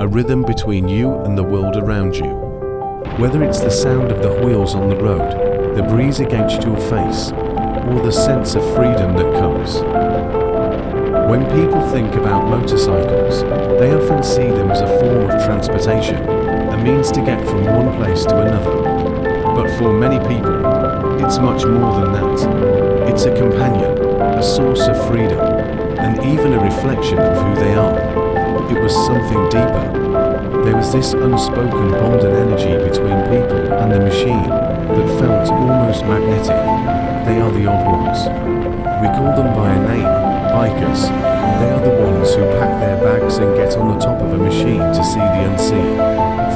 a rhythm between you and the world around you. Whether it's the sound of the wheels on the road, the breeze against your face, or the sense of freedom that comes. When people think about motorcycles, they often see them as a form of transportation, a means to get from one place to another. But for many people, it's much more than that. It's a companion, a source of freedom, and even a reflection of who they are. It was something deeper. There was this unspoken bond and energy between people and the machine that felt almost magnetic. They are the odd ones. We call them by a name, bikers. They are the ones who pack their bags and get on the top of a machine to see the unseen.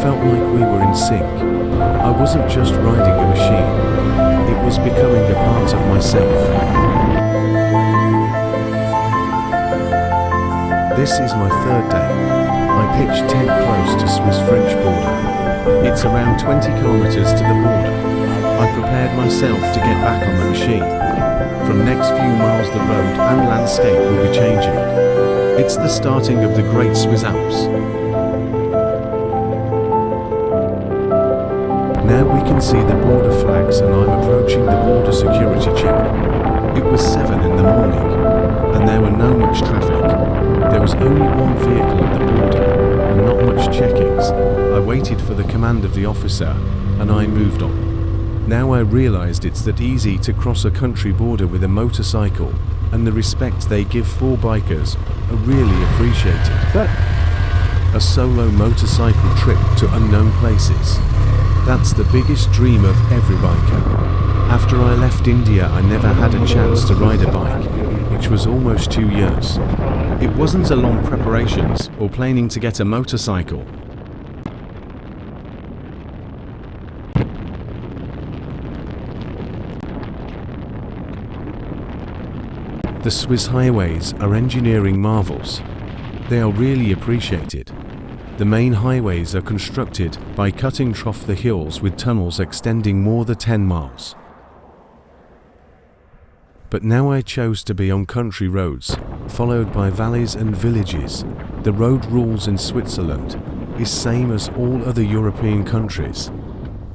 Felt like we were in sync. I wasn't just riding a machine. It was becoming a part of myself. This is my third day. I pitched tent close to Swiss-French border. It's around 20 kilometers to the border. I prepared myself to get back on the machine. From next few miles the road and landscape will be changing. It's the starting of the Great Swiss Alps. Now we can see the border flags and I'm approaching the border security check. It was 7 in the morning and there were no much traffic. There was only one vehicle at the border and not much checkings. I waited for the command of the officer and I moved on. Now I realized it's that easy to cross a country border with a motorcycle, and the respect they give for bikers are really appreciated. A solo motorcycle trip to unknown places. That's the biggest dream of every biker. After I left India, I never had a chance to ride a bike, which was almost 2 years. It wasn't a long preparations or planning to get a motorcycle. The Swiss highways are engineering marvels. They are really appreciated. The main highways are constructed by cutting through the hills with tunnels extending more than 10 miles. But now I chose to be on country roads, followed by valleys and villages. The road rules in Switzerland is same as all other European countries.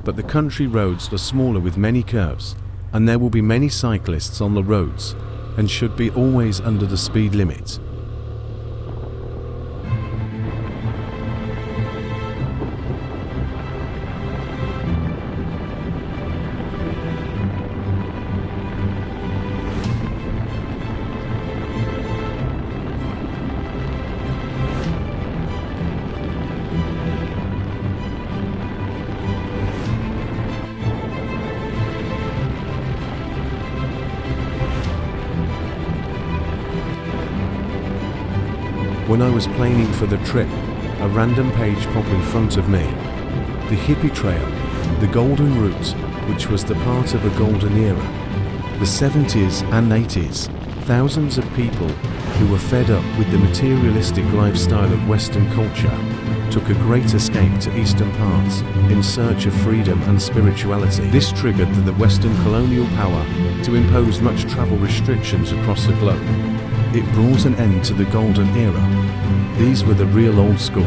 But the country roads are smaller with many curves, and there will be many cyclists on the roads, and should be always under the speed limit. When I was planning for the trip, a random page popped in front of me. The hippie trail, the golden route, which was the part of a golden era. The 70s and 80s, thousands of people who were fed up with the materialistic lifestyle of Western culture took a great escape to Eastern parts in search of freedom and spirituality. This triggered the Western colonial power to impose much travel restrictions across the globe. It brought an end to the golden era. These were the real old school.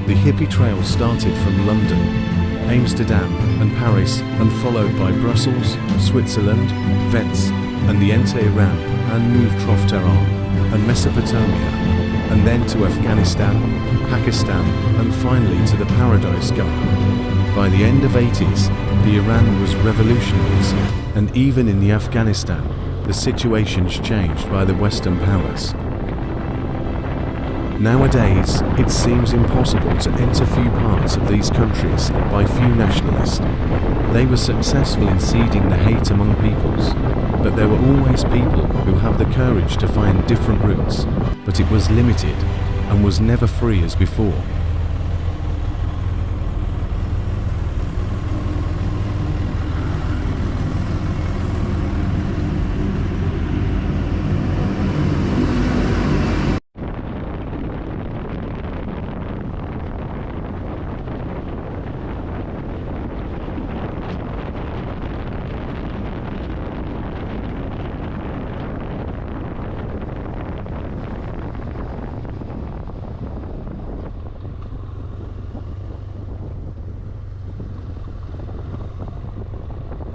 The hippie trail started from London, Amsterdam and Paris and followed by Brussels, Switzerland, Venice and the Iran and moved through Tehran and Mesopotamia and then to Afghanistan, Pakistan and finally to the Paradise Garden. By the end of 80s, the Iran was revolutionaries and even in the Afghanistan, the situation's changed by the Western powers. Nowadays, it seems impossible to enter few parts of these countries by few nationalists. They were successful in seeding the hate among peoples, but there were always people who have the courage to find different routes, but it was limited and was never free as before.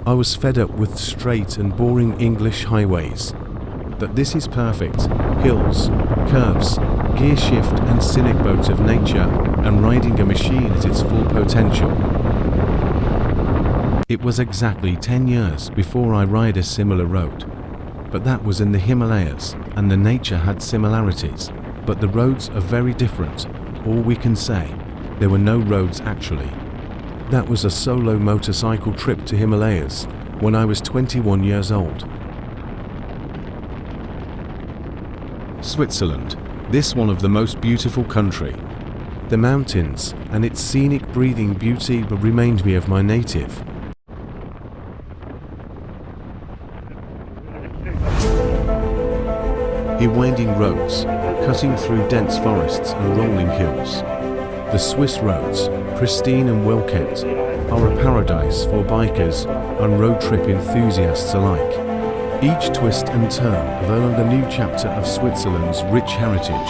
I was fed up with straight and boring English highways. But this is perfect. Hills, curves, gear shift and scenic boat of nature, and riding a machine at its full potential. It was exactly 10 years before I ride a similar road. But that was in the Himalayas, and the nature had similarities. But the roads are very different, or we can say, there were no roads actually. That was a solo motorcycle trip to Himalayas, when I was 21 years old. Switzerland, this one of the most beautiful country. The mountains and its scenic breathing beauty remind me of my native. Here winding roads, cutting through dense forests and rolling hills. The Swiss roads, pristine and well kept, are a paradise for bikers and road trip enthusiasts alike. Each twist and turn reveals a new chapter of Switzerland's rich heritage,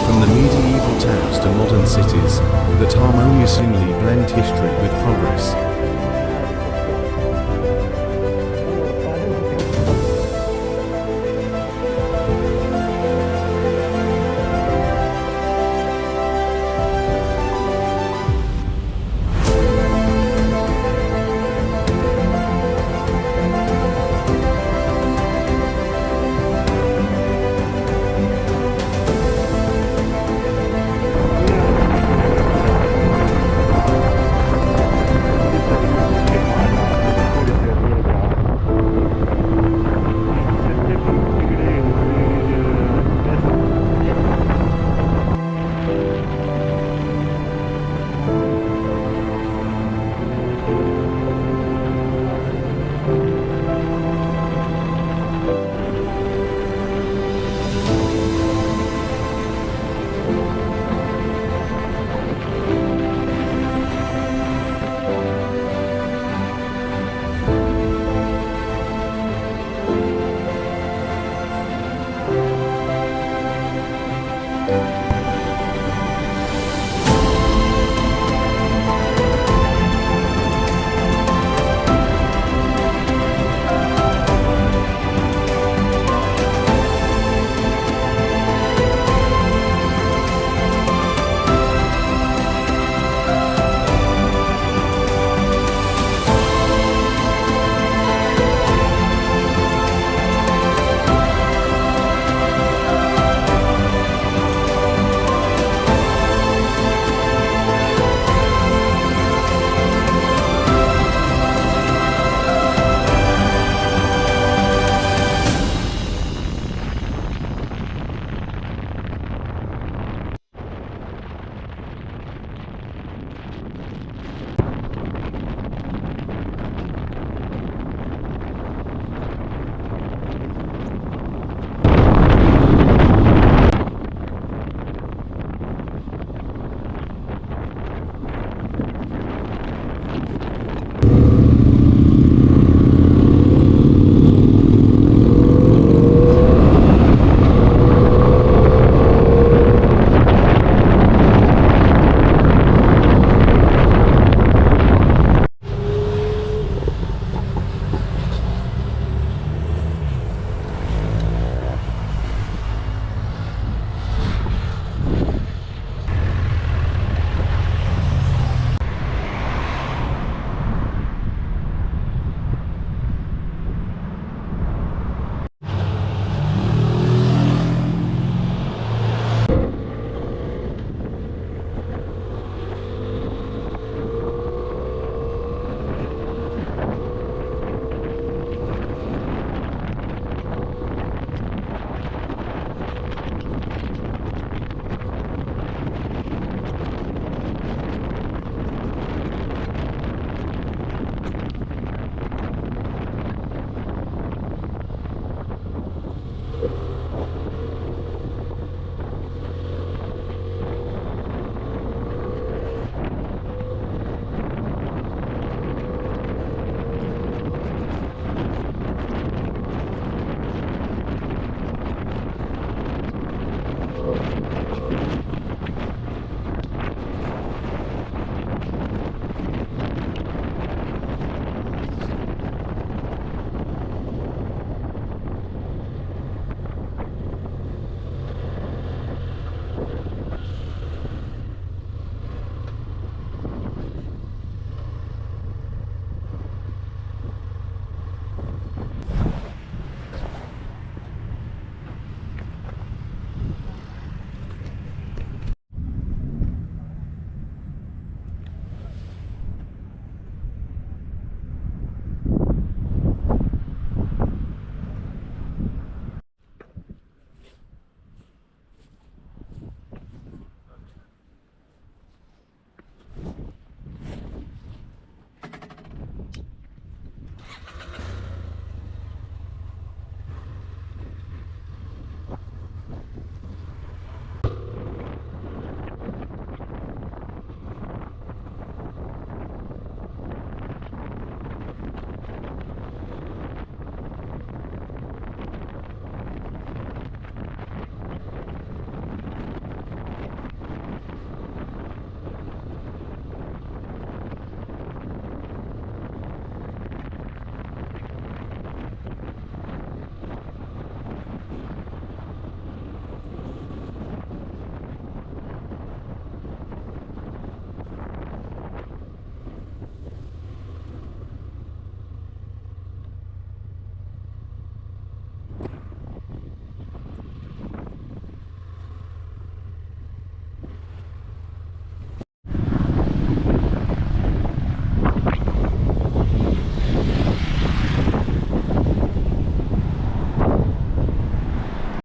from the medieval towns to modern cities that harmoniously blend history with progress.